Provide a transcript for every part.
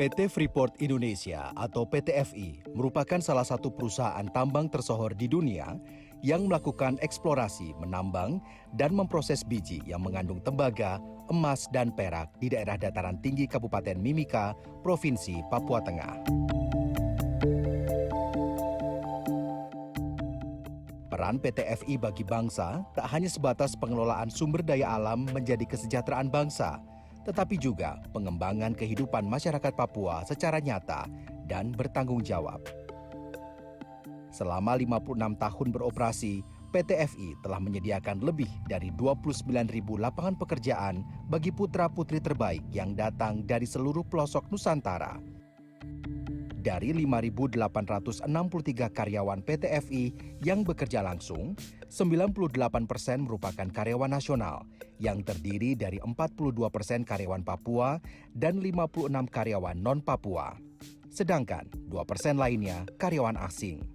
PT Freeport Indonesia atau PT-FI merupakan salah satu perusahaan tambang tersohor di dunia yang melakukan eksplorasi, menambang, dan memproses biji yang mengandung tembaga, emas, dan perak di daerah dataran tinggi Kabupaten Mimika, Provinsi Papua Tengah. Peran PT-FI bagi bangsa tak hanya sebatas pengelolaan sumber daya alam menjadi kesejahteraan bangsa, tetapi juga pengembangan kehidupan masyarakat Papua secara nyata dan bertanggung jawab. Selama 56 tahun beroperasi, PT-FI telah menyediakan lebih dari 29.000 lapangan pekerjaan bagi putra-putri terbaik yang datang dari seluruh pelosok Nusantara. Dari 5.863 karyawan PT-FI yang bekerja langsung, 98% merupakan karyawan nasional yang terdiri dari 42% karyawan Papua dan 56 karyawan non-Papua. Sedangkan 2% lainnya karyawan asing.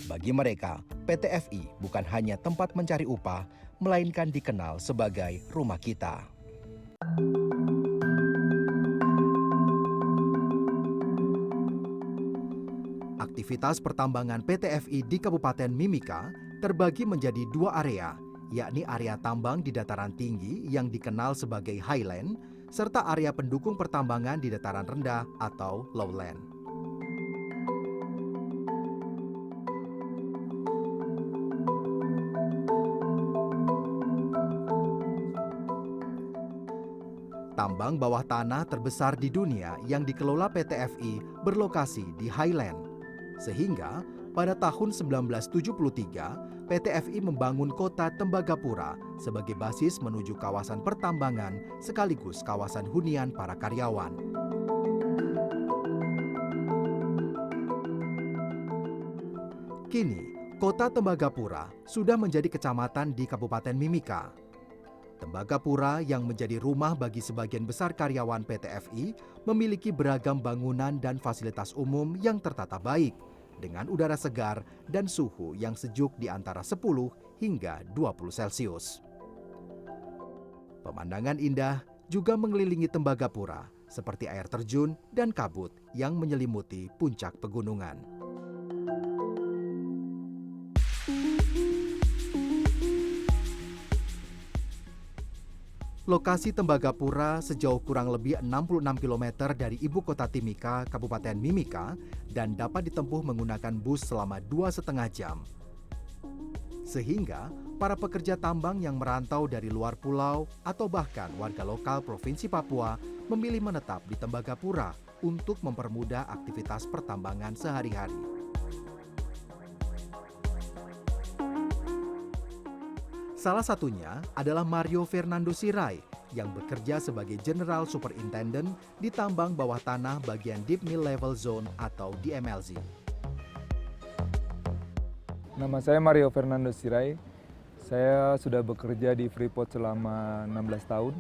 Bagi mereka, PT-FI bukan hanya tempat mencari upah, melainkan dikenal sebagai rumah kita. Aktivitas pertambangan PT-FI di Kabupaten Mimika terbagi menjadi dua area, yakni area tambang di dataran tinggi yang dikenal sebagai highland, serta area pendukung pertambangan di dataran rendah atau lowland. Tambang bawah tanah terbesar di dunia yang dikelola PT-FI berlokasi di highland. Sehingga pada tahun 1973, PT-FI membangun kota Tembagapura sebagai basis menuju kawasan pertambangan sekaligus kawasan hunian para karyawan. Kini, kota Tembagapura sudah menjadi kecamatan di Kabupaten Mimika. Tembagapura yang menjadi rumah bagi sebagian besar karyawan PT-FI memiliki beragam bangunan dan fasilitas umum yang tertata baik, dengan udara segar dan suhu yang sejuk di antara 10 hingga 20 Celcius. Pemandangan indah juga mengelilingi Tembagapura, seperti air terjun dan kabut yang menyelimuti puncak pegunungan. Lokasi Tembagapura sejauh kurang lebih 66 km dari ibu kota Timika, Kabupaten Mimika, dan dapat ditempuh menggunakan bus selama 2,5 jam. Sehingga, para pekerja tambang yang merantau dari luar pulau atau bahkan warga lokal Provinsi Papua memilih menetap di Tembagapura untuk mempermudah aktivitas pertambangan sehari-hari. Salah satunya adalah Mario Fernando Sirai yang bekerja sebagai General Superintendent di tambang bawah tanah bagian Deep Mill Level Zone atau DMLZ. Nama saya Mario Fernando Sirai. Saya sudah bekerja di Freeport selama 16 tahun.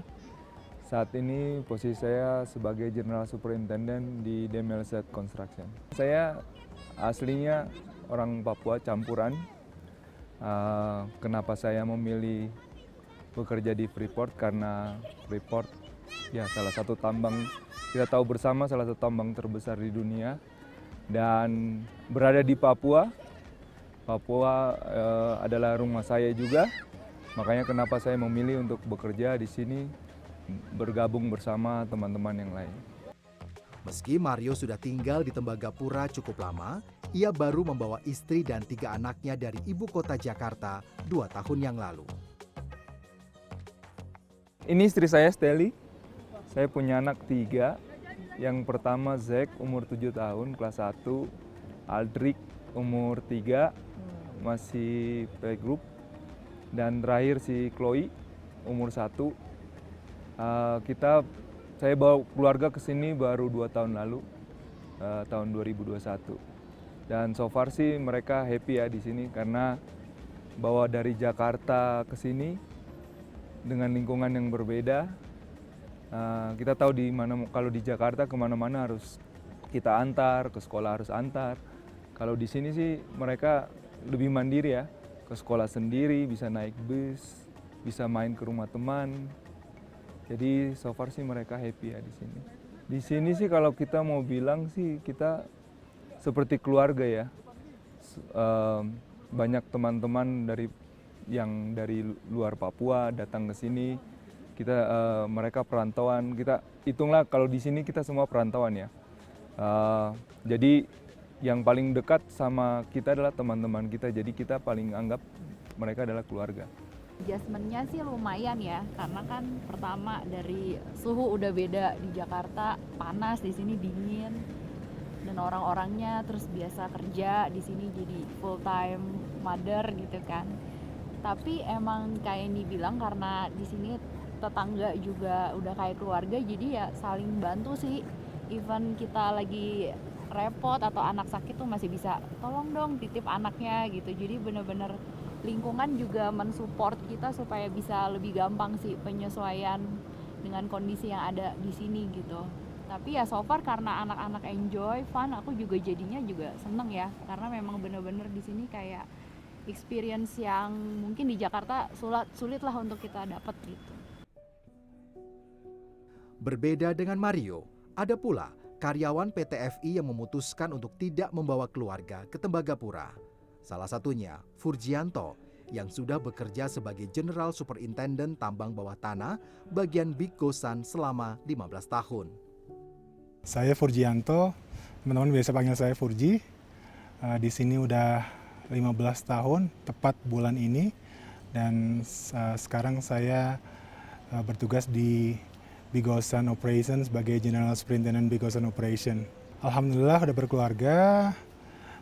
Saat ini posisi saya sebagai General Superintendent di DMLZ Construction. Saya aslinya orang Papua campuran. Kenapa saya memilih bekerja di Freeport? Karena Freeport ya salah satu tambang, kita tahu bersama salah satu tambang terbesar di dunia dan berada di Papua. Papua adalah rumah saya juga, makanya kenapa saya memilih untuk bekerja di sini, bergabung bersama teman-teman yang lain. Meski Mario sudah tinggal di Tembagapura cukup lama, ia baru membawa istri dan 3 anaknya dari ibu kota Jakarta 2 tahun yang lalu. Ini istri saya, Steli. Saya punya anak 3. Yang pertama Zack, umur 7 tahun, kelas 1. Aldric, umur 3, masih playgroup. Dan terakhir si Chloe, umur 1. Saya bawa keluarga ke sini baru 2 tahun lalu, tahun 2021. Dan so far sih mereka happy ya di sini karena bawa dari Jakarta ke sini dengan lingkungan yang berbeda. Kita tahu kalau di Jakarta kemana-mana harus kita antar, ke sekolah harus antar. Kalau di sini sih mereka lebih mandiri ya, ke sekolah sendiri, bisa naik bus, bisa main ke rumah teman. Jadi so far sih mereka happy ya di sini. Di sini sih kalau kita mau bilang sih kita seperti keluarga ya. Banyak teman-teman yang dari luar Papua datang ke sini. Mereka perantauan. Kita hitunglah kalau di sini kita semua perantauan ya. Jadi yang paling dekat sama kita adalah teman-teman kita. Jadi kita paling anggap mereka adalah keluarga. Adjustment-nya sih lumayan ya, karena kan pertama dari suhu udah beda, di Jakarta panas, di sini dingin, dan orang-orangnya terus biasa kerja di sini jadi full time mother gitu kan. Tapi emang kayak ini bilang karena di sini tetangga juga udah kayak keluarga, jadi ya saling bantu sih. Even kita lagi repot atau anak sakit tuh masih bisa tolong dong titip anaknya gitu. Jadi bener-bener lingkungan juga mensupport kita supaya bisa lebih gampang sih penyesuaian dengan kondisi yang ada di sini gitu. Tapi ya so far karena anak-anak enjoy, fun, aku juga jadinya juga seneng ya. Karena memang bener-bener di sini kayak experience yang mungkin di Jakarta sulit lah untuk kita dapat gitu. Berbeda dengan Mario, ada pula karyawan PT FI yang memutuskan untuk tidak membawa keluarga ke Tembagapura. Salah satunya Furgianto yang sudah bekerja sebagai General Superintendent tambang bawah tanah bagian Big Gosan selama 15 tahun. Saya Furgianto, teman-teman biasa panggil saya Furgi. Di sini udah 15 tahun, tepat bulan ini. Dan sekarang saya bertugas di Big Gosan Operation sebagai General Superintendent Big Gosan Operation. Alhamdulillah udah berkeluarga.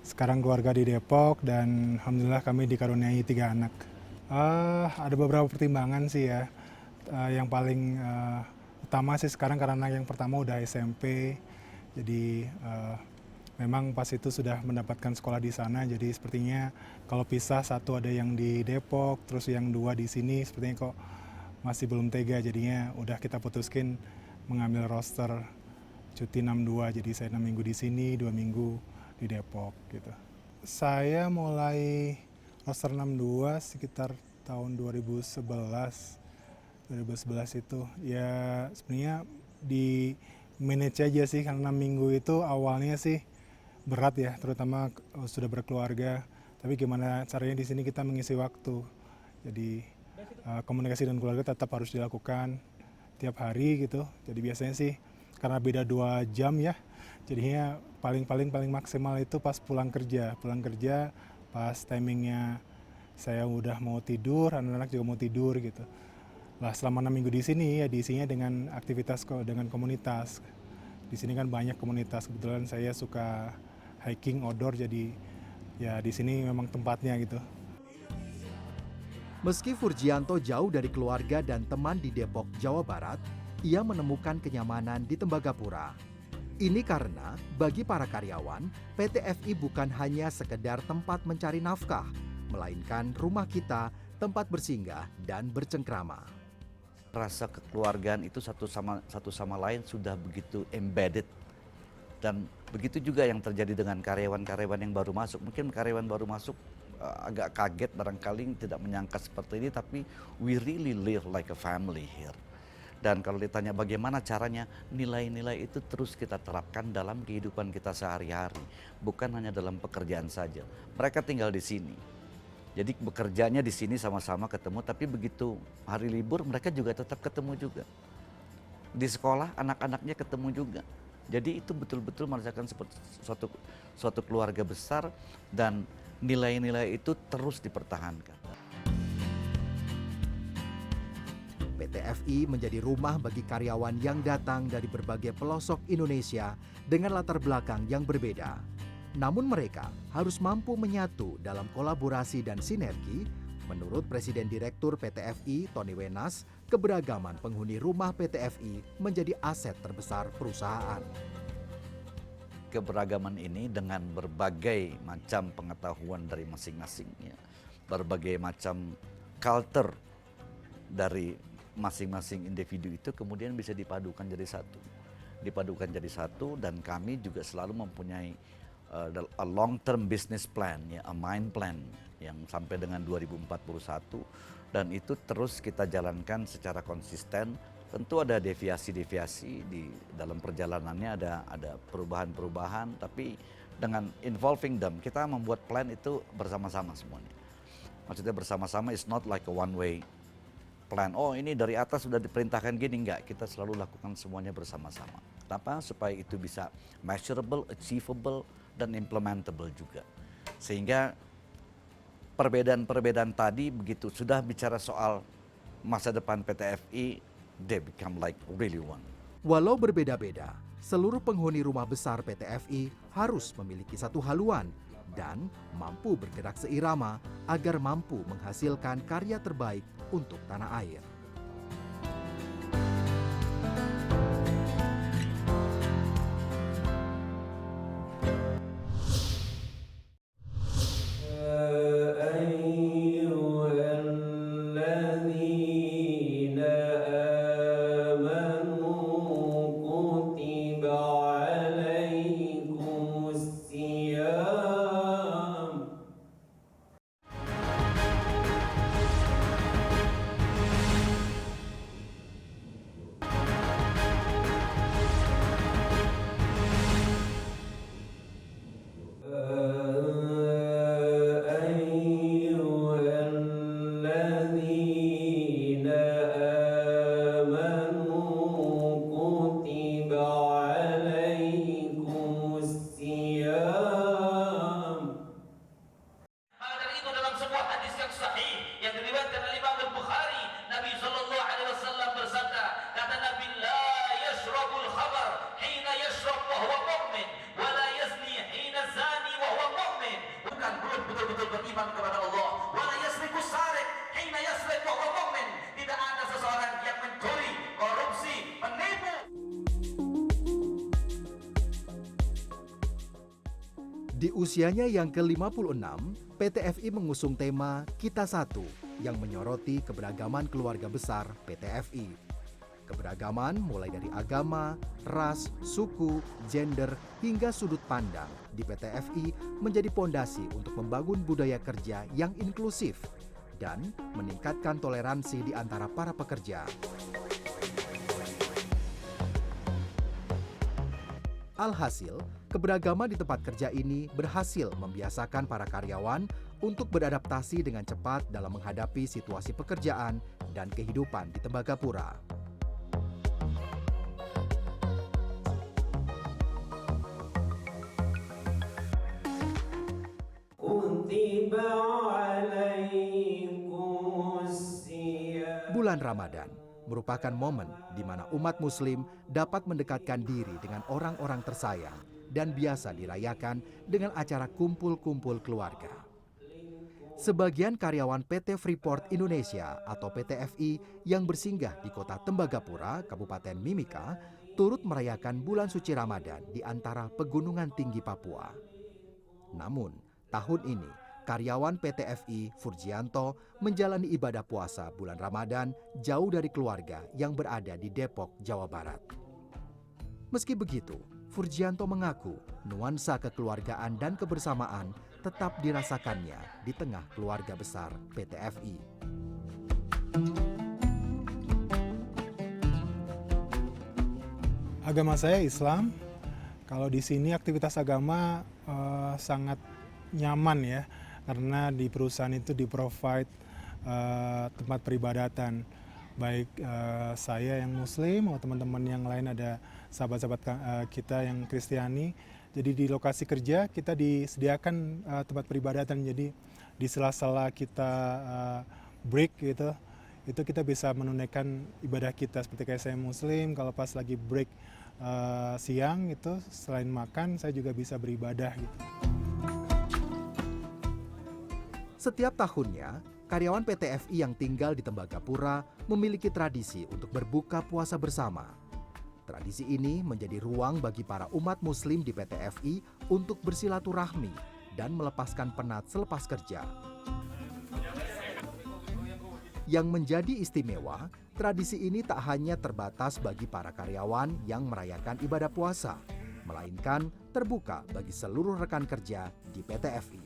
Sekarang keluarga di Depok dan alhamdulillah kami dikaruniai 3 anak. Ada beberapa pertimbangan sih ya. Yang paling utama sih sekarang karena anak yang pertama udah SMP. Jadi memang pas itu sudah mendapatkan sekolah di sana. Jadi sepertinya kalau pisah satu ada yang di Depok, terus yang 2 di sini sepertinya kok masih belum tega. Jadinya udah kita putuskin mengambil roster cuti 62. Jadi saya 6 minggu di sini, 2 minggu di Depok gitu. Saya mulai roster 62 sekitar tahun 2011 itu. Ya sebenarnya di manage aja sih karena 6 minggu itu awalnya sih berat ya, terutama sudah berkeluarga. Tapi gimana caranya di sini kita mengisi waktu. Jadi komunikasi dengan keluarga tetap harus dilakukan tiap hari gitu. Jadi biasanya sih karena beda 2 jam ya. Jadinya paling maksimal itu pas pulang kerja pas timingnya saya udah mau tidur, anak-anak juga mau tidur gitu. Lah selama 6 minggu di sini ya diisinya dengan aktivitas dengan komunitas. Di sini kan banyak komunitas, kebetulan saya suka hiking outdoor jadi ya di sini memang tempatnya gitu. Meski Furgianto jauh dari keluarga dan teman di Depok, Jawa Barat, ia menemukan kenyamanan di Tembagapura. Ini karena bagi para karyawan, PT FI bukan hanya sekedar tempat mencari nafkah, melainkan rumah kita, tempat bersinggah dan bercengkrama. Rasa kekeluargaan itu satu sama lain sudah begitu embedded. Dan begitu juga yang terjadi dengan karyawan-karyawan yang baru masuk. Mungkin karyawan baru masuk agak kaget barangkali tidak menyangka seperti ini, tapi we really live like a family here. Dan kalau ditanya bagaimana caranya, nilai-nilai itu terus kita terapkan dalam kehidupan kita sehari-hari. Bukan hanya dalam pekerjaan saja. Mereka tinggal di sini. Jadi bekerjanya di sini sama-sama ketemu, tapi begitu hari libur mereka juga tetap ketemu juga. Di sekolah anak-anaknya ketemu juga. Jadi itu betul-betul merasakan seperti suatu keluarga besar dan nilai-nilai itu terus dipertahankan. PT FI menjadi rumah bagi karyawan yang datang dari berbagai pelosok Indonesia dengan latar belakang yang berbeda. Namun mereka harus mampu menyatu dalam kolaborasi dan sinergi. Menurut Presiden Direktur PT FI, Tony Wenas, keberagaman penghuni rumah PT FI menjadi aset terbesar perusahaan. Keberagaman ini dengan berbagai macam pengetahuan dari masing-masingnya, berbagai macam culture dari masing-masing individu itu kemudian bisa dipadukan jadi satu dan kami juga selalu mempunyai a long term business plan ya, a mind plan yang sampai dengan 2041 dan itu terus kita jalankan secara konsisten Tentu ada deviasi-deviasi di dalam perjalanannya, ada perubahan-perubahan, tapi dengan involving them, kita membuat plan itu bersama-sama semuanya. Maksudnya bersama-sama is not like a one way plan. Oh ini dari atas sudah diperintahkan gini, enggak. Kita selalu lakukan semuanya bersama-sama. Kenapa? Supaya itu bisa measurable, achievable, dan implementable juga. Sehingga perbedaan-perbedaan tadi begitu sudah bicara soal masa depan PT FI, they become like really one. Walau berbeda-beda, seluruh penghuni rumah besar PT FI harus memiliki satu haluan dan mampu bergerak seirama agar mampu menghasilkan karya terbaik untuk tanah air. Di usianya yang ke-56, PT FI mengusung tema Kita Satu yang menyoroti keberagaman keluarga besar PT FI. Keberagaman mulai dari agama, ras, suku, gender, hingga sudut pandang di PT FI menjadi pondasi untuk membangun budaya kerja yang inklusif dan meningkatkan toleransi di antara para pekerja. Alhasil, keberagaman di tempat kerja ini berhasil membiasakan para karyawan untuk beradaptasi dengan cepat dalam menghadapi situasi pekerjaan dan kehidupan di Tembagapura. Bulan Ramadan merupakan momen di mana umat Muslim dapat mendekatkan diri dengan orang-orang tersayang dan biasa dirayakan dengan acara kumpul-kumpul keluarga. Sebagian karyawan PT Freeport Indonesia atau PT FI yang bersinggah di kota Tembagapura, Kabupaten Mimika, turut merayakan bulan suci Ramadan di antara pegunungan tinggi Papua. Namun, tahun ini karyawan PT FI, Furgianto, menjalani ibadah puasa bulan Ramadan jauh dari keluarga yang berada di Depok, Jawa Barat. Meski begitu, Furgianto mengaku nuansa kekeluargaan dan kebersamaan tetap dirasakannya di tengah keluarga besar PT FI. Agama saya Islam. Kalau di sini aktivitas agama sangat nyaman ya, karena di perusahaan itu di-provide tempat peribadatan. Baik saya yang Muslim atau teman-teman yang lain, ada sahabat-sahabat kita yang Kristiani. Jadi di lokasi kerja kita disediakan tempat peribadatan. Jadi di sela-sela kita break gitu, itu kita bisa menunaikan ibadah kita. Seperti kayak saya Muslim, kalau pas lagi break siang itu selain makan saya juga bisa beribadah gitu. Setiap tahunnya, karyawan PT FI yang tinggal di Tembagapura memiliki tradisi untuk berbuka puasa bersama. Tradisi ini menjadi ruang bagi para umat Muslim di PT FI untuk bersilaturahmi dan melepaskan penat selepas kerja. Yang menjadi istimewa, tradisi ini tak hanya terbatas bagi para karyawan yang merayakan ibadah puasa, melainkan terbuka bagi seluruh rekan kerja di PT FI.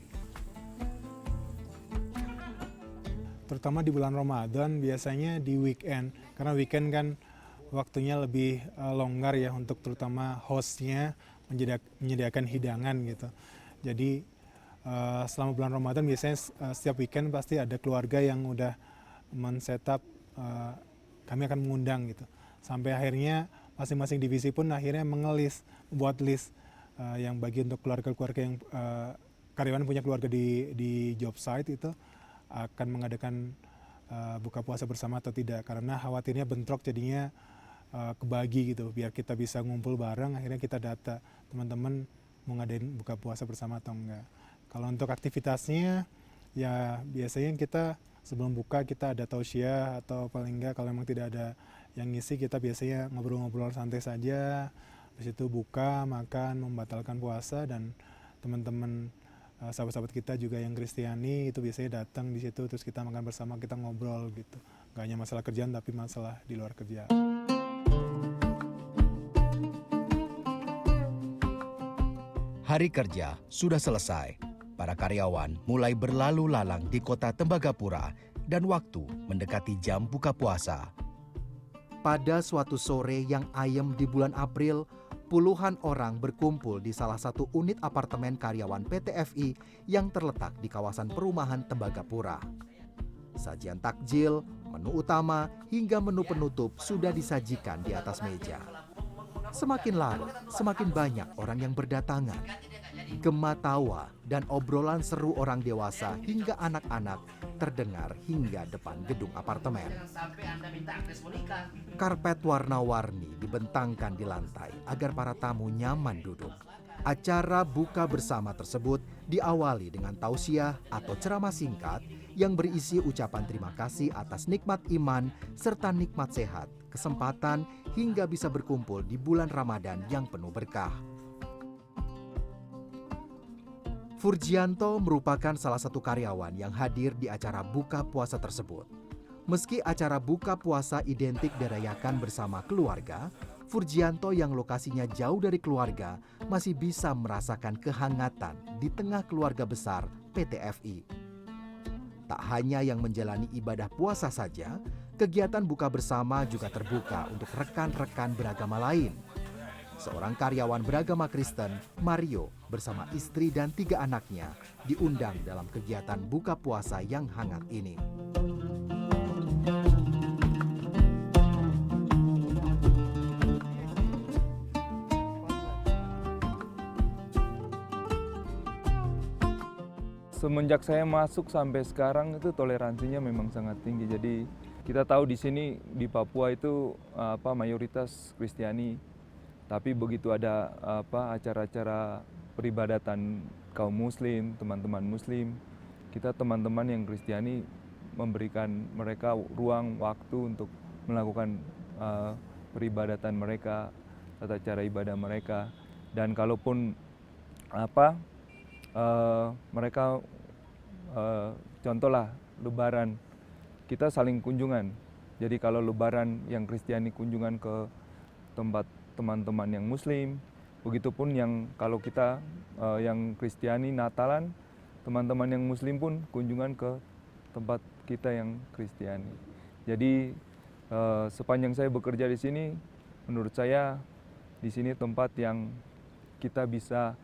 Terutama di bulan Ramadan, biasanya di weekend, karena weekend kan waktunya lebih longgar ya untuk terutama hostnya menyediakan hidangan gitu. Jadi selama bulan Ramadan biasanya setiap weekend pasti ada keluarga yang udah men-setup kami akan mengundang gitu. Sampai akhirnya masing-masing divisi pun akhirnya membuat list yang bagi untuk keluarga-keluarga yang karyawan punya keluarga di job site itu akan mengadakan buka puasa bersama atau tidak, karena khawatirnya bentrok jadinya kebagi gitu, biar kita bisa ngumpul bareng. Akhirnya kita data teman-teman mau ngadain buka puasa bersama atau enggak. Kalau untuk aktivitasnya ya biasanya kita sebelum buka kita ada tausiah, atau paling enggak kalau memang tidak ada yang ngisi kita biasanya ngobrol-ngobrol santai saja. Habis itu buka, makan, membatalkan puasa, dan teman-teman sahabat-sahabat kita juga yang Kristiani itu biasanya datang di situ, terus kita makan bersama, kita ngobrol gitu. Gak hanya masalah kerjaan tapi masalah di luar kerjaan. Hari kerja sudah selesai. Para karyawan mulai berlalu lalang di kota Tembagapura dan waktu mendekati jam buka puasa. Pada suatu sore yang ayem di bulan April, puluhan orang berkumpul di salah satu unit apartemen karyawan PT FI yang terletak di kawasan perumahan Tembagapura. Sajian takjil, menu utama, hingga menu penutup sudah disajikan di atas meja. Semakin larut, semakin banyak orang yang berdatangan. Gema tawa dan obrolan seru orang dewasa hingga anak-anak terdengar hingga depan gedung apartemen. Karpet warna-warni dibentangkan di lantai agar para tamu nyaman duduk. Acara buka bersama tersebut diawali dengan tausiah atau ceramah singkat yang berisi ucapan terima kasih atas nikmat iman serta nikmat sehat, kesempatan hingga bisa berkumpul di bulan Ramadan yang penuh berkah. Furgianto merupakan salah satu karyawan yang hadir di acara buka puasa tersebut. Meski acara buka puasa identik dirayakan bersama keluarga, Furgianto yang lokasinya jauh dari keluarga masih bisa merasakan kehangatan di tengah keluarga besar PT FI. Tak hanya yang menjalani ibadah puasa saja, kegiatan buka bersama juga terbuka untuk rekan-rekan beragama lain. Seorang karyawan beragama Kristen, Mario, bersama istri dan 3 anaknya diundang dalam kegiatan buka puasa yang hangat ini. Semenjak saya masuk sampai sekarang itu toleransinya memang sangat tinggi. Jadi kita tahu di sini di Papua itu mayoritas Kristiani. Tapi begitu ada acara-acara peribadatan kaum muslim, teman-teman muslim, kita teman-teman yang Kristiani memberikan mereka ruang waktu untuk melakukan peribadatan mereka, tata cara ibadah mereka. Dan kalaupun mereka contohlah Lebaran, kita saling kunjungan. Jadi kalau Lebaran yang Kristiani kunjungan ke tempat teman-teman yang Muslim, begitupun yang kalau kita yang Kristiani Natalan, teman-teman yang Muslim pun kunjungan ke tempat kita yang Kristiani. Jadi sepanjang saya bekerja di sini, menurut saya di sini tempat yang kita bisa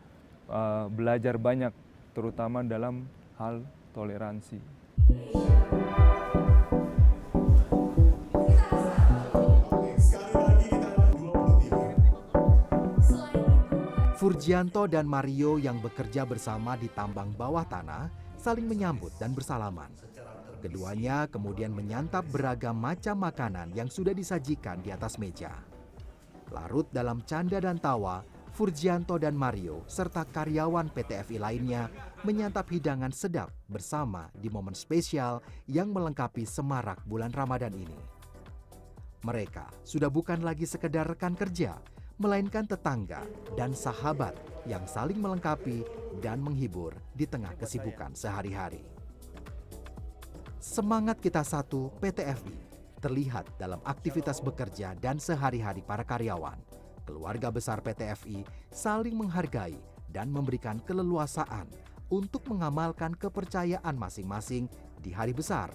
belajar banyak, terutama dalam hal toleransi. Furgianto dan Mario yang bekerja bersama di tambang bawah tanah saling menyambut dan bersalaman. Keduanya kemudian menyantap beragam macam makanan yang sudah disajikan di atas meja. Larut dalam canda dan tawa, Furgianto dan Mario serta karyawan PT FI lainnya menyantap hidangan sedap bersama di momen spesial yang melengkapi semarak bulan Ramadan ini. Mereka sudah bukan lagi sekedar rekan kerja, melainkan tetangga dan sahabat yang saling melengkapi dan menghibur di tengah kesibukan sehari-hari. Semangat kita satu PT FI terlihat dalam aktivitas bekerja dan sehari-hari para karyawan. Keluarga besar PT FI saling menghargai dan memberikan keleluasaan untuk mengamalkan kepercayaan masing-masing di hari besar.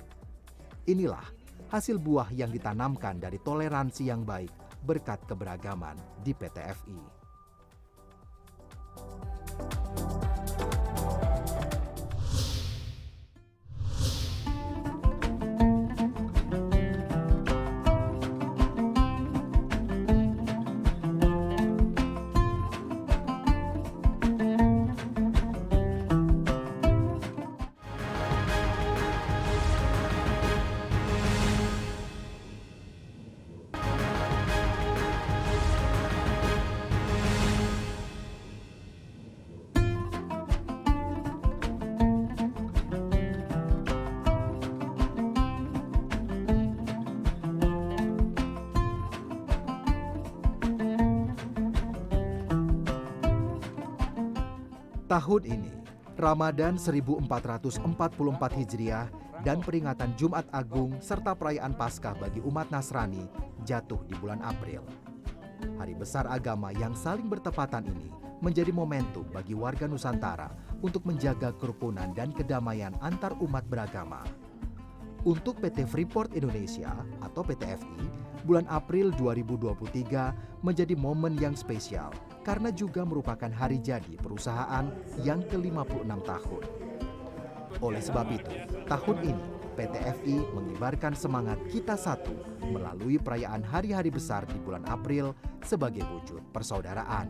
Inilah hasil buah yang ditanamkan dari toleransi yang baik berkat keberagaman di PT FI. Tahun ini, Ramadan 1444 Hijriah dan peringatan Jumat Agung serta perayaan Paskah bagi umat Nasrani jatuh di bulan April. Hari besar agama yang saling bertepatan ini menjadi momentum bagi warga Nusantara untuk menjaga kerukunan dan kedamaian antar umat beragama. Untuk PT Freeport Indonesia atau PT FI, bulan April 2023 menjadi momen yang spesial karena juga merupakan hari jadi perusahaan yang ke-56 tahun. Oleh sebab itu, tahun ini PT FI mengibarkan semangat kita satu melalui perayaan hari-hari besar di bulan April sebagai wujud persaudaraan.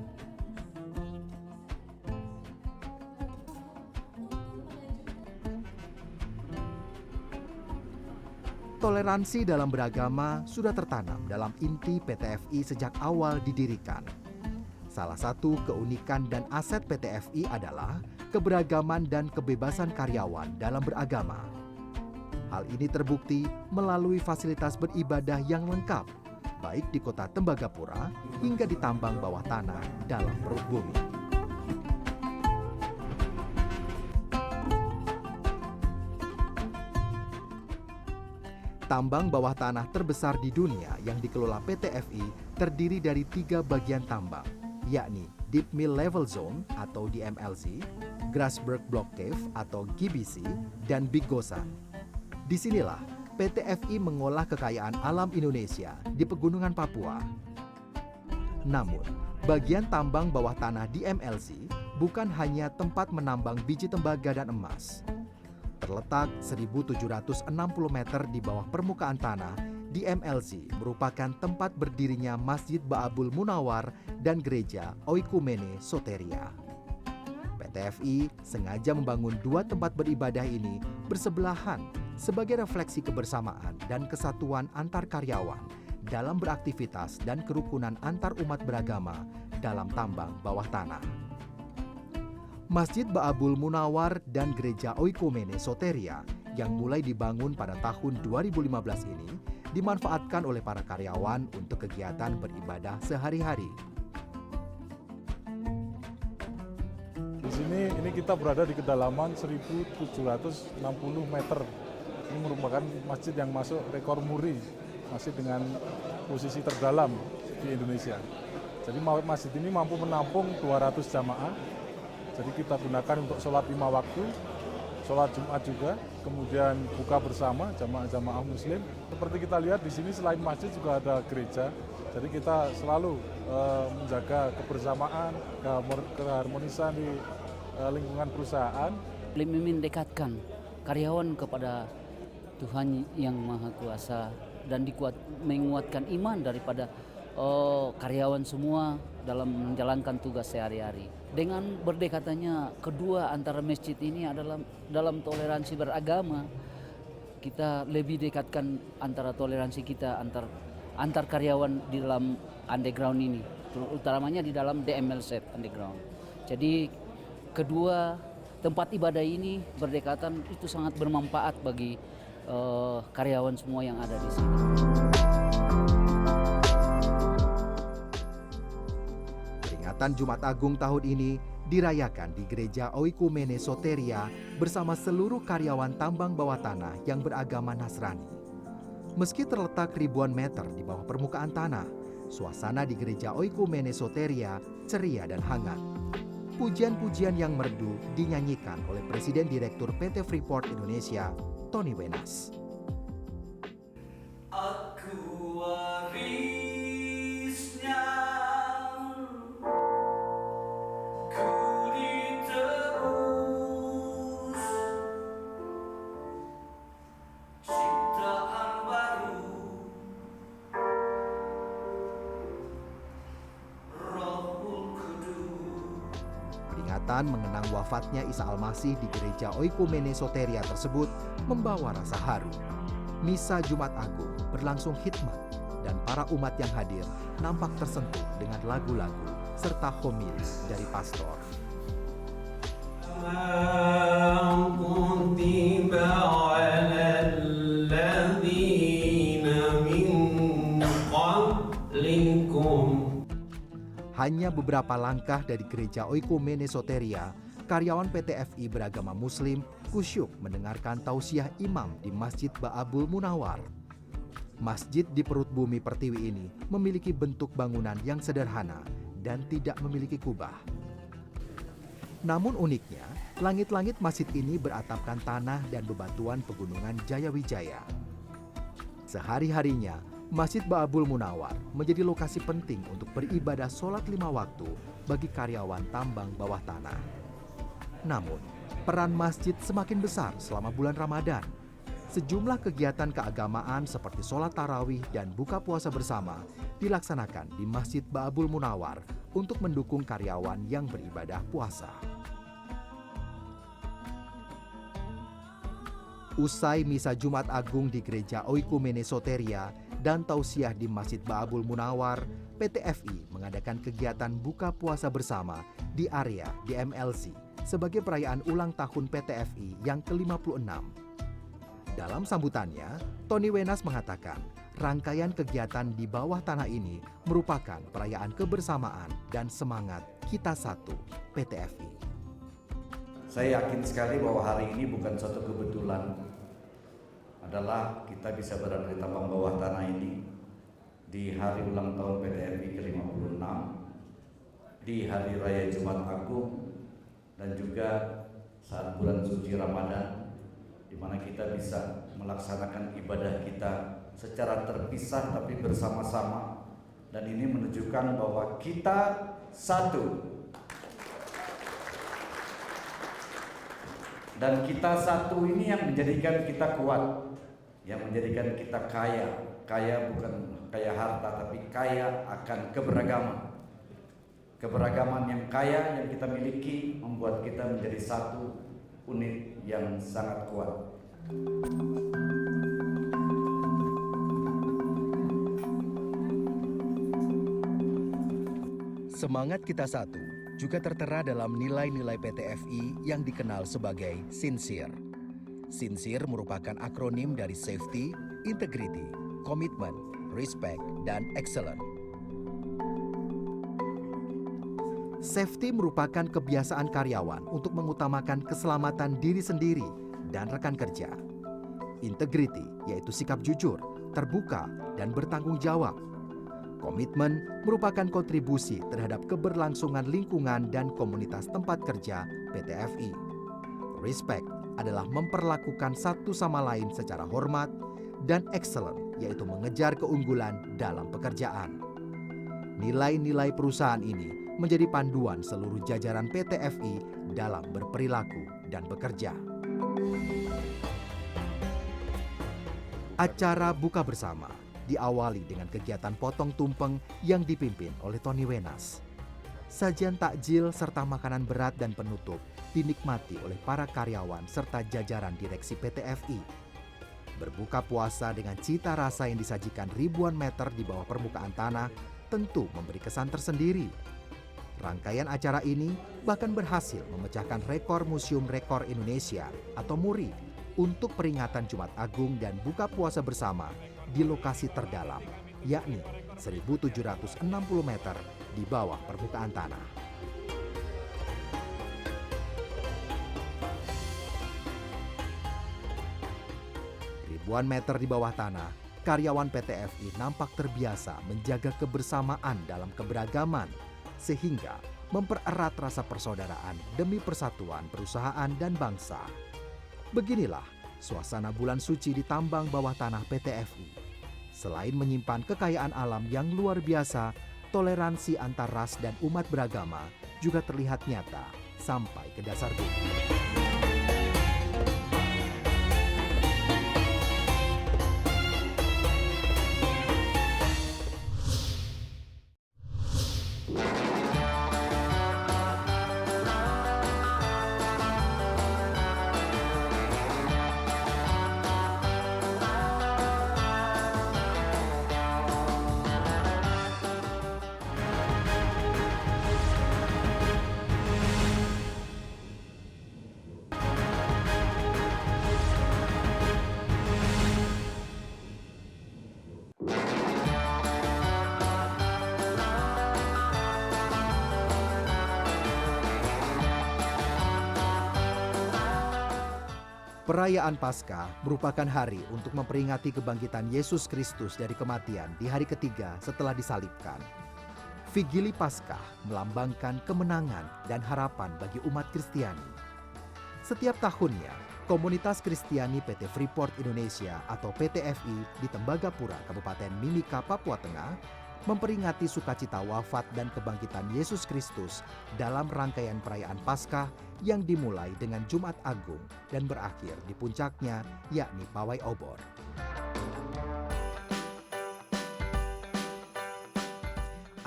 Toleransi dalam beragama sudah tertanam dalam inti PT FI sejak awal didirikan. Salah satu keunikan dan aset PT FI adalah keberagaman dan kebebasan karyawan dalam beragama. Hal ini terbukti melalui fasilitas beribadah yang lengkap, baik di kota Tembagapura hingga di tambang bawah tanah dalam perut bumi. Tambang bawah tanah terbesar di dunia yang dikelola PT FI terdiri dari 3 bagian tambang, yakni Deep Mill Level Zone atau DMLZ, Grasberg Block Cave atau GBC, dan Big Gosan. Disinilah PT FI mengolah kekayaan alam Indonesia di pegunungan Papua. Namun, bagian tambang bawah tanah DMLZ bukan hanya tempat menambang biji tembaga dan emas. Terletak 1.760 meter di bawah permukaan tanah, DMLZ merupakan tempat berdirinya Masjid Ba'abul Munawar dan Gereja Oikumene Soteria. PT FI sengaja membangun 2 tempat beribadah ini bersebelahan sebagai refleksi kebersamaan dan kesatuan antar karyawan dalam beraktivitas dan kerukunan antar umat beragama dalam tambang bawah tanah. Masjid Ba'abul Munawar dan Gereja Oikumene Soteria yang mulai dibangun pada tahun 2015 ini dimanfaatkan oleh para karyawan untuk kegiatan beribadah sehari-hari. Di sini ini kita berada di kedalaman 1.760 meter. Ini merupakan masjid yang masuk rekor muri, masih dengan posisi terdalam di Indonesia. Jadi masjid ini mampu menampung 200 jamaah. Jadi kita gunakan untuk sholat 5 waktu, sholat Jumat juga, kemudian buka bersama jamaah-jamaah Muslim. Seperti kita lihat di sini selain masjid juga ada gereja. Jadi kita selalu menjaga kebersamaan, keharmonisan di lingkungan perusahaan. Lebih mendekatkan karyawan kepada Tuhan yang Maha Kuasa dan menguatkan iman daripada karyawan semua dalam menjalankan tugas sehari-hari. Dengan berdekatannya kedua antara masjid ini adalah dalam toleransi beragama, kita lebih dekatkan antara toleransi kita antar karyawan di dalam underground ini, utamanya di dalam DMLZ underground. Jadi kedua tempat ibadah ini berdekatan itu sangat bermanfaat bagi karyawan semua yang ada di sini. Peringatan Jumat Agung tahun ini dirayakan di Gereja Oikumene Soteria bersama seluruh karyawan tambang bawah tanah yang beragama Nasrani. Meski terletak ribuan meter di bawah permukaan tanah, suasana di Gereja Oikumene Soteria ceria dan hangat. Pujian-pujian yang merdu dinyanyikan oleh Presiden Direktur PT Freeport Indonesia, Tony Wenas. Peringatan mengenang wafatnya Isa Al-Masih di gereja Oikumene Soteria tersebut membawa rasa haru. Misa Jumat Agung berlangsung hikmat dan para umat yang hadir nampak tersentuh dengan lagu-lagu serta homili dari pastor. Hanya beberapa langkah dari gereja Oikumene Soteria, karyawan PT FI beragama Muslim kusyuk mendengarkan tausiah imam di Masjid Ba'abul Munawar. Masjid di perut bumi pertiwi ini memiliki bentuk bangunan yang sederhana dan tidak memiliki kubah. Namun uniknya, langit-langit masjid ini beratapkan tanah dan bebatuan pegunungan Jayawijaya. Sehari-harinya, Masjid Ba'abul Munawar menjadi lokasi penting untuk beribadah sholat 5 waktu bagi karyawan tambang bawah tanah. Namun, peran masjid semakin besar selama bulan Ramadan. Sejumlah kegiatan keagamaan seperti sholat tarawih dan buka puasa bersama dilaksanakan di Masjid Ba'abul Munawar untuk mendukung karyawan yang beribadah puasa. Usai misa Jumat Agung di gereja Oikumene Soteria dan tausiah di Masjid Ba'abul Munawar, PT FI mengadakan kegiatan buka puasa bersama di area DMLC sebagai perayaan ulang tahun PT FI yang ke-56. Dalam sambutannya, Tony Wenas mengatakan rangkaian kegiatan di bawah tanah ini merupakan perayaan kebersamaan dan semangat Kita Satu PT FI. Saya yakin sekali bahwa hari ini bukan suatu kebetulan, adalah kita bisa berada di tambang bawah tanah ini di hari ulang tahun PT FI ke-56, di hari raya Jumat Agung, dan juga saat bulan suci Ramadan, di mana kita bisa melaksanakan ibadah kita secara terpisah tapi bersama-sama, dan ini menunjukkan bahwa kita satu. Dan kita satu ini yang menjadikan kita kuat, yang menjadikan kita kaya. Kaya bukan kaya harta, tapi kaya akan keberagaman. Keberagaman yang kaya yang kita miliki membuat kita menjadi satu unit yang sangat kuat. Semangat Kita Satu juga tertera dalam nilai-nilai PT FI yang dikenal sebagai Sincere. Sincere merupakan akronim dari Safety, Integrity, Commitment, Respect, dan Excellence. Safety merupakan kebiasaan karyawan untuk mengutamakan keselamatan diri sendiri dan rekan kerja. Integrity yaitu sikap jujur, terbuka, dan bertanggung jawab. Komitmen merupakan kontribusi terhadap keberlangsungan lingkungan dan komunitas tempat kerja PT FI. Respect adalah memperlakukan satu sama lain secara hormat, dan excellent yaitu mengejar keunggulan dalam pekerjaan. Nilai-nilai perusahaan ini menjadi panduan seluruh jajaran PT FI dalam berperilaku dan bekerja. Acara buka bersama diawali dengan kegiatan potong tumpeng yang dipimpin oleh Tony Wenas. Sajian takjil serta makanan berat dan penutup dinikmati oleh para karyawan serta jajaran direksi PT FI. Berbuka puasa dengan cita rasa yang disajikan ribuan meter di bawah permukaan tanah tentu memberi kesan tersendiri. Rangkaian acara ini bahkan berhasil memecahkan rekor Museum Rekor Indonesia atau MURI untuk peringatan Jumat Agung dan buka puasa bersama di lokasi terdalam, yakni 1.760 meter di bawah permukaan tanah. Ribuan meter di bawah tanah, karyawan PT FI nampak terbiasa menjaga kebersamaan dalam keberagaman, sehingga mempererat rasa persaudaraan demi persatuan perusahaan dan bangsa. Beginilah suasana bulan suci di tambang bawah tanah PT FI. Selain menyimpan kekayaan alam yang luar biasa, toleransi antar ras dan umat beragama juga terlihat nyata sampai ke dasar bumi. Perayaan Paskah merupakan hari untuk memperingati kebangkitan Yesus Kristus dari kematian di hari ketiga setelah disalibkan. Vigili Paskah melambangkan kemenangan dan harapan bagi umat Kristiani. Setiap tahunnya, Komunitas Kristiani PT Freeport Indonesia atau PT-FI di Tembagapura, Kabupaten Mimika, Papua Tengah, memperingati sukacita wafat dan kebangkitan Yesus Kristus dalam rangkaian perayaan Paskah yang dimulai dengan Jumat Agung dan berakhir di puncaknya, yakni Pawai Obor.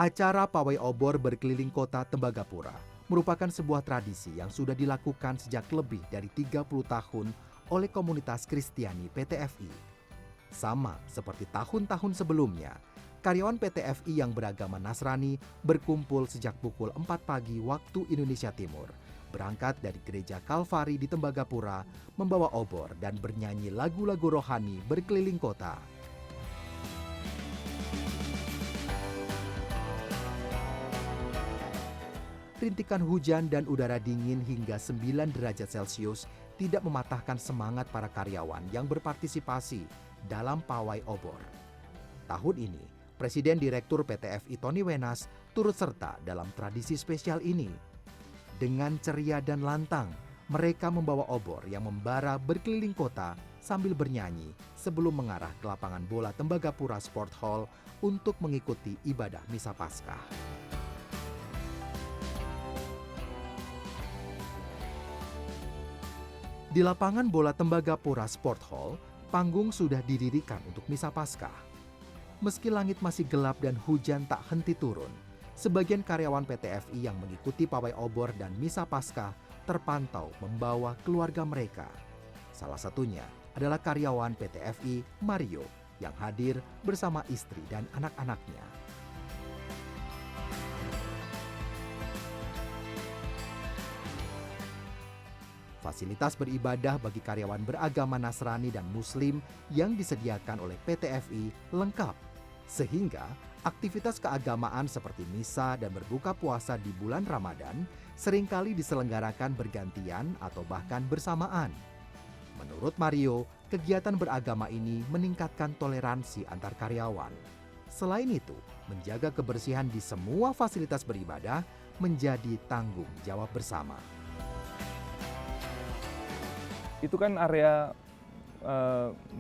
Acara Pawai Obor berkeliling kota Tembagapura merupakan sebuah tradisi yang sudah dilakukan sejak lebih dari 30 tahun oleh komunitas Kristiani PT-FI. Sama seperti tahun-tahun sebelumnya, karyawan PT-FI yang beragama Nasrani berkumpul sejak pukul 4 pagi waktu Indonesia Timur, berangkat dari gereja Kalvari di Tembagapura, membawa obor dan bernyanyi lagu-lagu rohani berkeliling kota. Rintikan hujan dan udara dingin hingga 9 derajat Celcius tidak mematahkan semangat para karyawan yang berpartisipasi dalam pawai obor. Tahun ini, Presiden Direktur PT-FI Tony Wenas turut serta dalam tradisi spesial ini. Dengan ceria dan lantang, mereka membawa obor yang membara berkeliling kota sambil bernyanyi sebelum mengarah ke lapangan bola Tembagapura Sport Hall untuk mengikuti ibadah Misa Paskah. Di lapangan bola Tembagapura Sport Hall, panggung sudah didirikan untuk Misa Paskah. Meski langit masih gelap dan hujan tak henti turun, sebagian karyawan PT-FI yang mengikuti pawai obor dan Misa Paskah terpantau membawa keluarga mereka. Salah satunya adalah karyawan PT-FI Mario yang hadir bersama istri dan anak-anaknya. Fasilitas beribadah bagi karyawan beragama Nasrani dan Muslim yang disediakan oleh PT-FI lengkap, sehingga aktivitas keagamaan seperti misa dan berbuka puasa di bulan Ramadan seringkali diselenggarakan bergantian atau bahkan bersamaan. Menurut Mario, kegiatan beragama ini meningkatkan toleransi antar karyawan. Selain itu, menjaga kebersihan di semua fasilitas beribadah menjadi tanggung jawab bersama. Itu kan area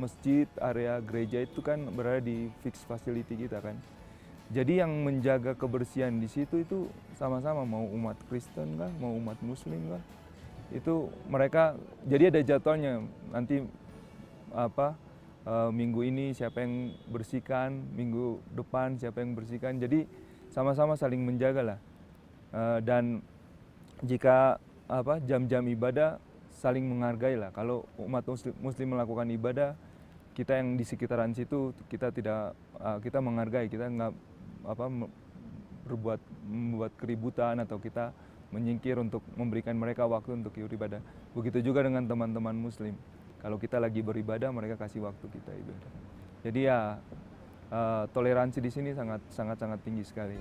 masjid, area gereja itu kan berada di fixed facility kita kan. Jadi yang menjaga kebersihan di situ itu sama-sama, mau umat Kristen kah, mau umat Muslim kah. Itu mereka, jadi ada jadwalnya nanti minggu ini siapa yang bersihkan, minggu depan siapa yang bersihkan. Jadi sama-sama saling menjaga lah. Dan jika jam-jam ibadah saling menghargai lah. Kalau umat muslim melakukan ibadah, kita yang di sekitaran situ kita menghargai, kita nggak membuat keributan atau kita menyingkir untuk memberikan mereka waktu untuk beribadah. Begitu juga dengan teman-teman muslim. Kalau kita lagi beribadah, mereka kasih waktu kita ibadah. Jadi ya toleransi di sini sangat tinggi sekali.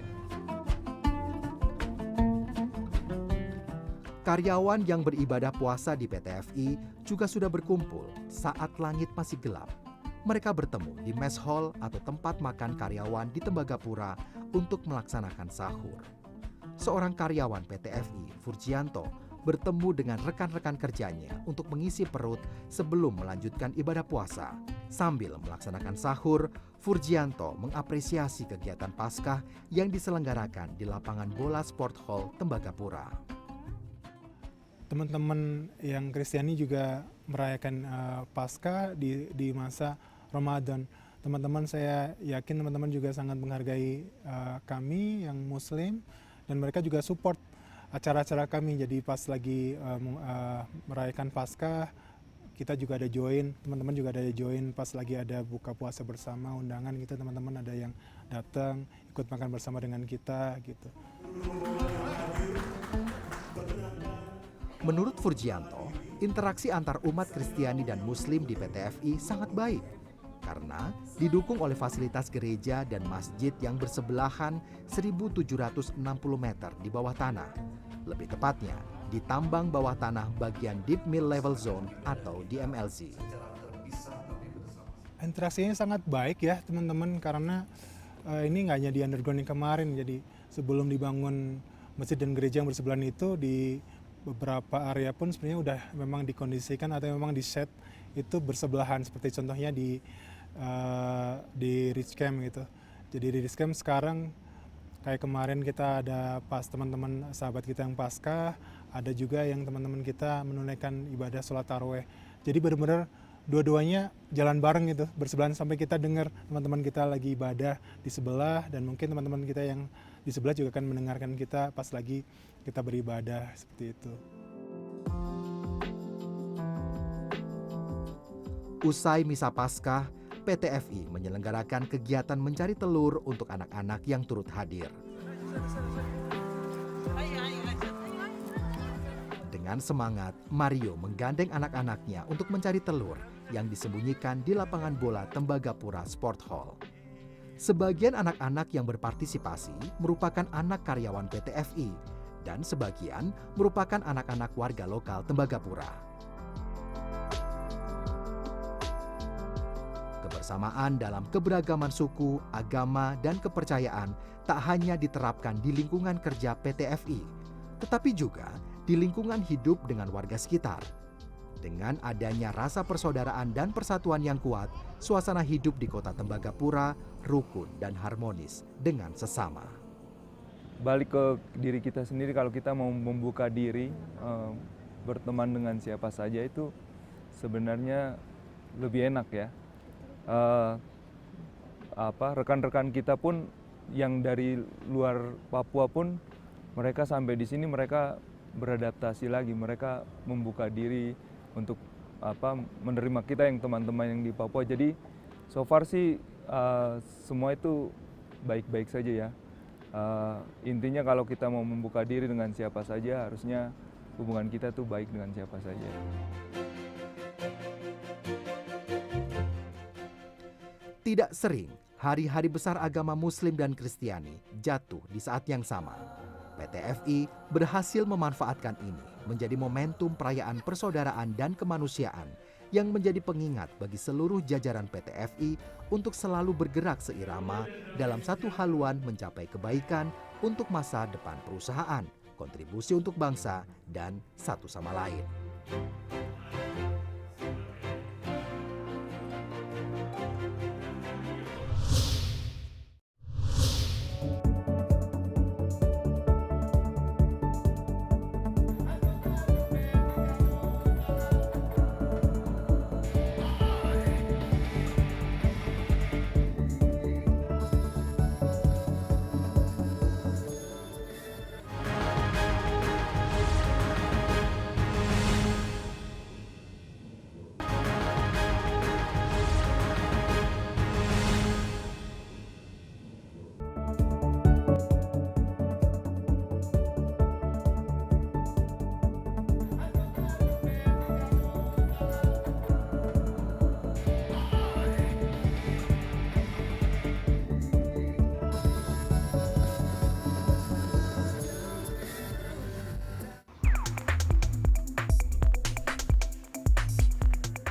Karyawan yang beribadah puasa di PT-FI juga sudah berkumpul saat langit masih gelap. Mereka bertemu di mess hall atau tempat makan karyawan di Tembagapura untuk melaksanakan sahur. Seorang karyawan PT-FI, Furgianto, bertemu dengan rekan-rekan kerjanya untuk mengisi perut sebelum melanjutkan ibadah puasa. Sambil melaksanakan sahur, Furgianto mengapresiasi kegiatan Paskah yang diselenggarakan di lapangan bola Sport Hall Tembagapura. Teman-teman yang Kristiani juga merayakan Paskah di masa Ramadan. Teman-teman, saya yakin teman-teman juga sangat menghargai kami yang Muslim, dan mereka juga support acara-acara kami. Jadi pas lagi merayakan Paskah, kita juga ada join, teman-teman juga ada join pas lagi ada buka puasa bersama, undangan gitu, teman-teman ada yang datang ikut makan bersama dengan kita gitu. Menurut Furgianto, interaksi antar umat Kristiani dan Muslim di PT-FI sangat baik karena didukung oleh fasilitas gereja dan masjid yang bersebelahan 1.760 meter di bawah tanah. Lebih tepatnya, di tambang bawah tanah bagian Deep Mill Level Zone atau DMLZ. Interaksinya sangat baik ya teman-teman, karena ini nggak hanya di underground yang kemarin. Jadi sebelum dibangun masjid dan gereja yang bersebelahan itu, di beberapa area pun sebenarnya udah memang dikondisikan atau memang di set itu bersebelahan. Seperti contohnya di Rich Camp gitu. Jadi di Rich Camp sekarang kayak kemarin kita ada pas teman-teman sahabat kita yang Paskah, ada juga yang teman-teman kita menunaikan ibadah sholat taraweh. Jadi benar-benar dua-duanya jalan bareng gitu, bersebelahan, sampai kita dengar teman-teman kita lagi ibadah di sebelah, dan mungkin teman-teman kita yang di sebelah juga akan mendengarkan kita pas lagi kita beribadah, seperti itu. Usai Misa Paskah, PT FI menyelenggarakan kegiatan mencari telur untuk anak-anak yang turut hadir. Dengan semangat, Mario menggandeng anak-anaknya untuk mencari telur yang disembunyikan di lapangan bola Tembagapura Sport Hall. Sebagian anak-anak yang berpartisipasi merupakan anak karyawan PT FI dan sebagian merupakan anak-anak warga lokal Tembagapura. Kebersamaan dalam keberagaman suku, agama, dan kepercayaan tak hanya diterapkan di lingkungan kerja PT FI, tetapi juga di lingkungan hidup dengan warga sekitar. Dengan adanya rasa persaudaraan dan persatuan yang kuat, suasana hidup di kota Tembagapura rukun dan harmonis dengan sesama. Balik ke diri kita sendiri, kalau kita mau membuka diri, berteman dengan siapa saja itu sebenarnya lebih enak ya. Rekan-rekan kita pun yang dari luar Papua pun mereka sampai di sini mereka beradaptasi lagi, mereka membuka diri untuk menerima kita yang teman-teman yang di Papua. Jadi so far sih semua itu baik-baik saja ya. Intinya kalau kita mau membuka diri dengan siapa saja, harusnya hubungan kita tuh baik dengan siapa saja. Tidak sering hari-hari besar agama Muslim dan Kristiani jatuh di saat yang sama. PT FI berhasil memanfaatkan ini menjadi momentum perayaan persaudaraan dan kemanusiaan yang menjadi pengingat bagi seluruh jajaran PT FI untuk selalu bergerak seirama dalam satu haluan mencapai kebaikan untuk masa depan perusahaan, kontribusi untuk bangsa, dan satu sama lain.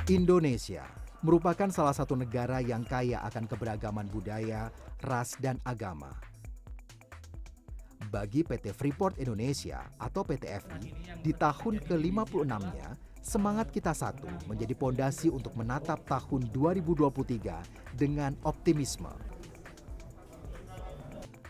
Indonesia merupakan salah satu negara yang kaya akan keberagaman budaya, ras, dan agama. Bagi PT Freeport Indonesia atau PT FI, di tahun ke-56-nya, semangat kita satu menjadi pondasi untuk menatap tahun 2023 dengan optimisme.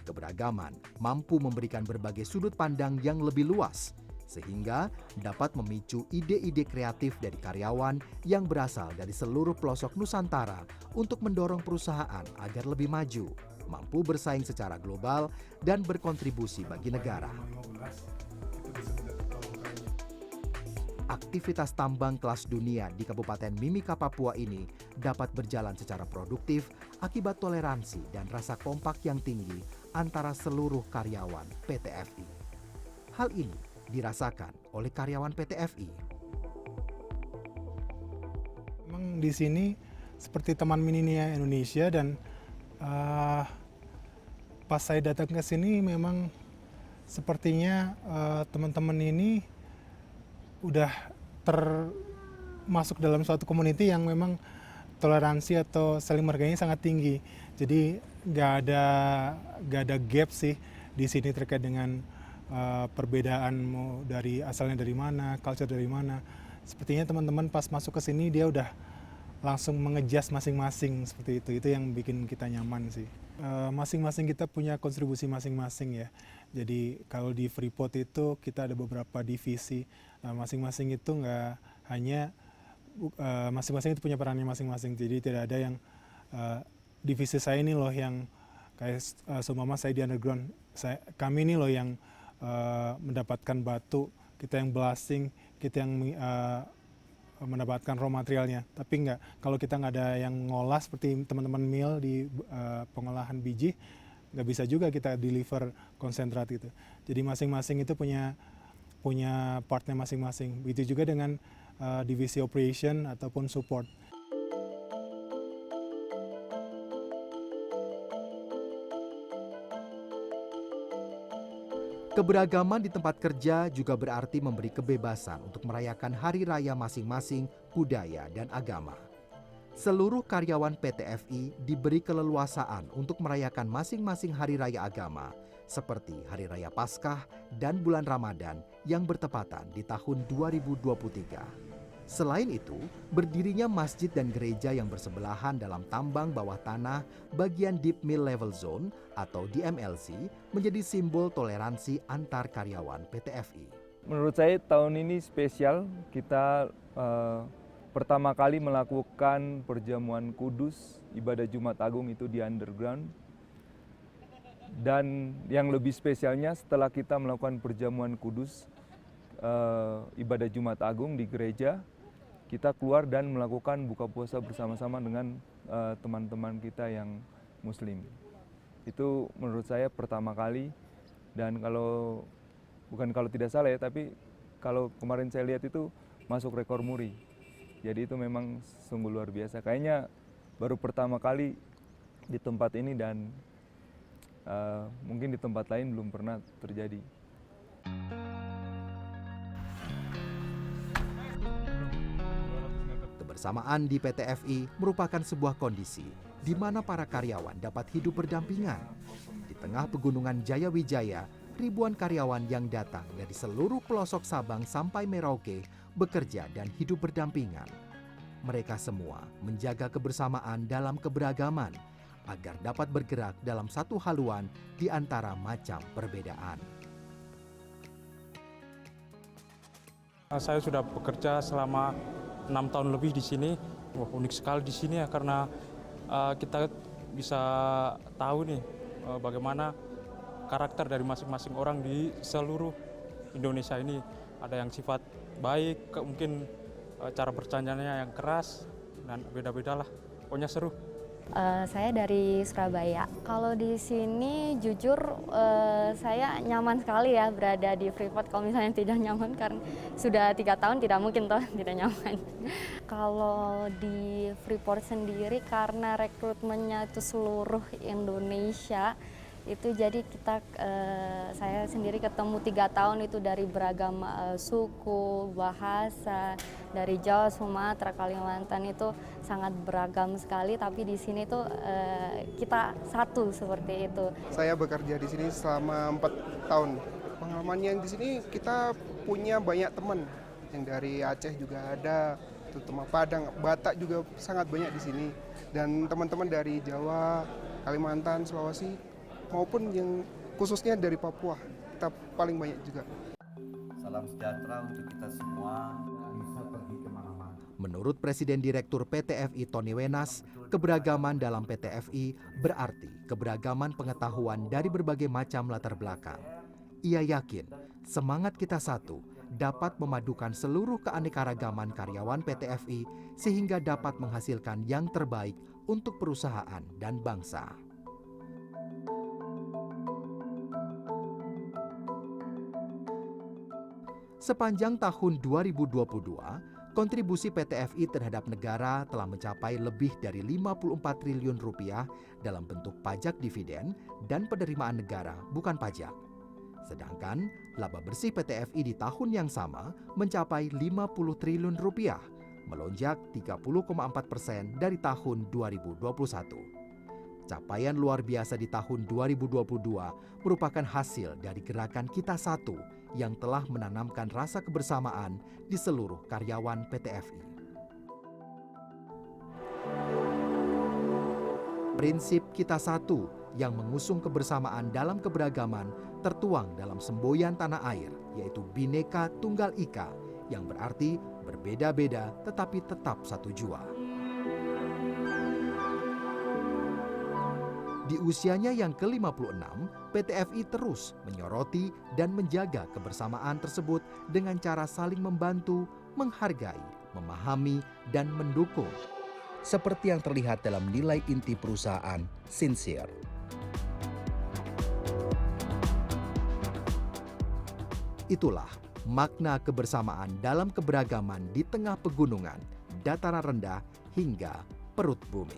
Keberagaman mampu memberikan berbagai sudut pandang yang lebih luas, sehingga dapat memicu ide-ide kreatif dari karyawan yang berasal dari seluruh pelosok Nusantara untuk mendorong perusahaan agar lebih maju, mampu bersaing secara global, dan berkontribusi bagi negara. Aktivitas tambang kelas dunia di Kabupaten Mimika, Papua ini dapat berjalan secara produktif akibat toleransi dan rasa kompak yang tinggi antara seluruh karyawan PT FI. Hal ini dirasakan oleh karyawan PT FI. Memang di sini seperti Taman Mininia Indonesia, dan pas saya datang ke sini memang sepertinya teman-teman ini udah termasuk dalam suatu community yang memang toleransi atau saling menghargainya sangat tinggi. Jadi nggak ada gap sih di sini terkait dengan perbedaan mau dari asalnya dari mana, culture dari mana. Sepertinya teman-teman pas masuk ke sini dia udah langsung mengejas masing-masing seperti itu. Itu yang bikin kita nyaman sih. Masing-masing kita punya kontribusi masing-masing ya. Jadi kalau di Freeport itu kita ada beberapa divisi. Masing-masing itu nggak hanya masing-masing itu punya perannya masing-masing. Jadi tidak ada yang divisi saya ini loh yang kayak seumpama saya di underground. Kami ini loh yang mendapatkan batu, kita yang blasting, kita yang mendapatkan raw materialnya. Tapi enggak, kalau kita nggak ada yang ngolah seperti teman-teman mill di pengolahan biji, nggak bisa juga kita deliver konsentrat itu. Jadi masing-masing itu punya partnya masing-masing. Begitu juga dengan divisi operation ataupun support. Keberagaman di tempat kerja juga berarti memberi kebebasan untuk merayakan hari raya masing-masing, budaya, dan agama. Seluruh karyawan PT FI diberi keleluasaan untuk merayakan masing-masing hari raya agama, seperti Hari Raya Paskah dan bulan Ramadan yang bertepatan di tahun 2023. Selain itu, berdirinya masjid dan gereja yang bersebelahan dalam tambang bawah tanah bagian Deep Mill Level Zone atau DMLZ menjadi simbol toleransi antar karyawan PT FI. Menurut saya tahun ini spesial, kita pertama kali melakukan perjamuan kudus, ibadah Jumat Agung itu di underground. Dan yang lebih spesialnya setelah kita melakukan perjamuan kudus, ibadah Jumat Agung di gereja, kita keluar dan melakukan buka puasa bersama-sama dengan teman-teman kita yang Muslim. Itu menurut saya pertama kali, dan bukan kalau tidak salah ya, tapi kalau kemarin saya lihat itu masuk rekor muri. Jadi itu memang sungguh luar biasa. Kayaknya baru pertama kali di tempat ini dan mungkin di tempat lain belum pernah terjadi. Kebersamaan di PT FI merupakan sebuah kondisi di mana para karyawan dapat hidup berdampingan. Di tengah pegunungan Jayawijaya, ribuan karyawan yang datang dari seluruh pelosok Sabang sampai Merauke bekerja dan hidup berdampingan. Mereka semua menjaga kebersamaan dalam keberagaman agar dapat bergerak dalam satu haluan di antara macam perbedaan. Saya sudah bekerja selama 6 tahun lebih di sini. Wah, unik sekali di sini ya, karena kita bisa tahu nih bagaimana karakter dari masing-masing orang di seluruh Indonesia ini. Ada yang sifat baik, mungkin cara bercandanya yang keras, dan beda-beda lah. Pokoknya seru. Saya dari Surabaya. Kalau di sini jujur saya nyaman sekali ya berada di Freeport. Kalau misalnya tidak nyaman karena sudah 3 tahun tidak mungkin toh tidak nyaman. Kalau di Freeport sendiri karena rekrutmennya itu seluruh Indonesia, itu jadi saya sendiri ketemu 3 tahun itu dari beragam suku, bahasa, dari Jawa, Sumatera, Kalimantan itu sangat beragam sekali. Tapi di sini tuh kita satu seperti itu. Saya bekerja di sini selama 4 tahun. Pengalamannya di sini kita punya banyak teman yang dari Aceh juga ada, terutama Padang, Batak juga sangat banyak di sini. Dan teman-teman dari Jawa, Kalimantan, Sulawesi, maupun yang khususnya dari Papua, kita paling banyak juga. Salam sejahtera untuk kita semua, bisa pergi kemana-mana. Menurut Presiden Direktur PT FI Tony Wenas, keberagaman dalam PT FI berarti keberagaman pengetahuan dari berbagai macam latar belakang. Ia yakin semangat kita satu dapat memadukan seluruh keanekaragaman karyawan PT FI sehingga dapat menghasilkan yang terbaik untuk perusahaan dan bangsa. Sepanjang tahun 2022, kontribusi PT FI terhadap negara telah mencapai lebih dari 54 triliun rupiah dalam bentuk pajak dividen dan penerimaan negara bukan pajak. Sedangkan laba bersih PT FI di tahun yang sama mencapai 50 triliun rupiah, melonjak 30,4% dari tahun 2021. Capaian luar biasa di tahun 2022 merupakan hasil dari gerakan Kita Satu yang telah menanamkan rasa kebersamaan di seluruh karyawan PT FI. Prinsip Kita Satu yang mengusung kebersamaan dalam keberagaman tertuang dalam semboyan tanah air, yaitu Bhinneka Tunggal Ika, yang berarti berbeda-beda tetapi tetap satu jua. Di usianya yang ke-56, PT FI terus menyoroti dan menjaga kebersamaan tersebut dengan cara saling membantu, menghargai, memahami, dan mendukung. Seperti yang terlihat dalam nilai inti perusahaan, Sincere. Itulah makna kebersamaan dalam keberagaman di tengah pegunungan, dataran rendah, hingga perut bumi.